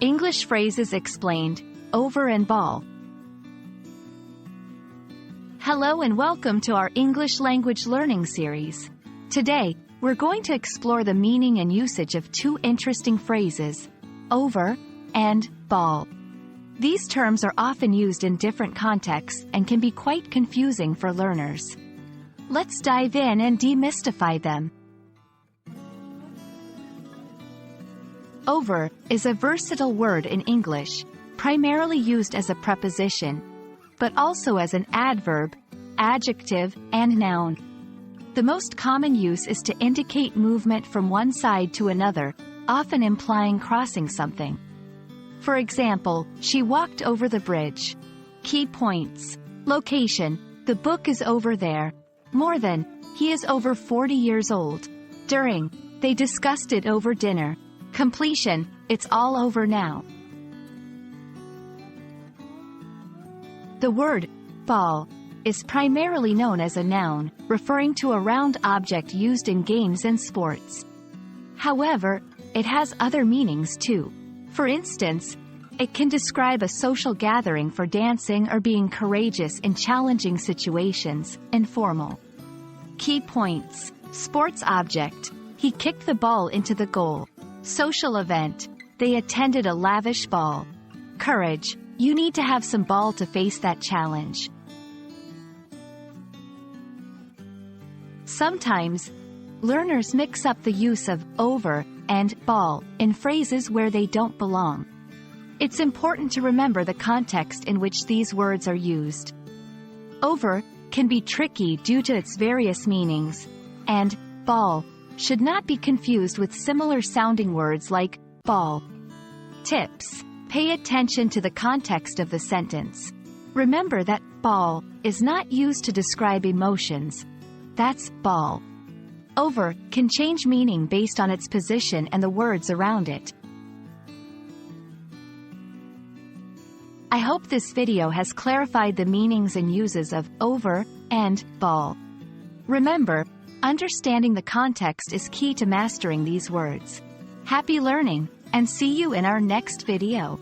English phrases explained, over and ball. Hello and welcome to our English language learning series. Today, we're going to explore the meaning and usage of two interesting phrases, over and ball. These terms are often used in different contexts and can be quite confusing for learners. Let's dive in and demystify them. Over is a versatile word in English, primarily used as a preposition, but also as an adverb, adjective, and noun. The most common use is to indicate movement from one side to another, often implying crossing something. For example, she walked over the bridge. Key points. Location, the book is over there. More than, he is over 40 years old. During, they discussed it over dinner. Completion, it's all over now. The word ball is primarily known as a noun, referring to a round object used in games and sports. However, it has other meanings too. For instance, it can describe a social gathering for dancing or being courageous in challenging situations, informal. Key points. Sports object, he kicked the ball into the goal. Social event, they attended a lavish ball. Courage, you need to have some ball to face that challenge. Sometimes, learners mix up the use of over and ball in phrases where they don't belong. It's important to remember the context in which these words are used. Over can be tricky due to its various meanings, and ball should not be confused with similar sounding words like ball. Tips: pay attention to the context of the sentence. Remember that ball is not used to describe emotions. That's ball. Over can change meaning based on its position and the words around it. I hope this video has clarified the meanings and uses of over and ball. Remember, understanding the context is key to mastering these words. Happy learning, and see you in our next video.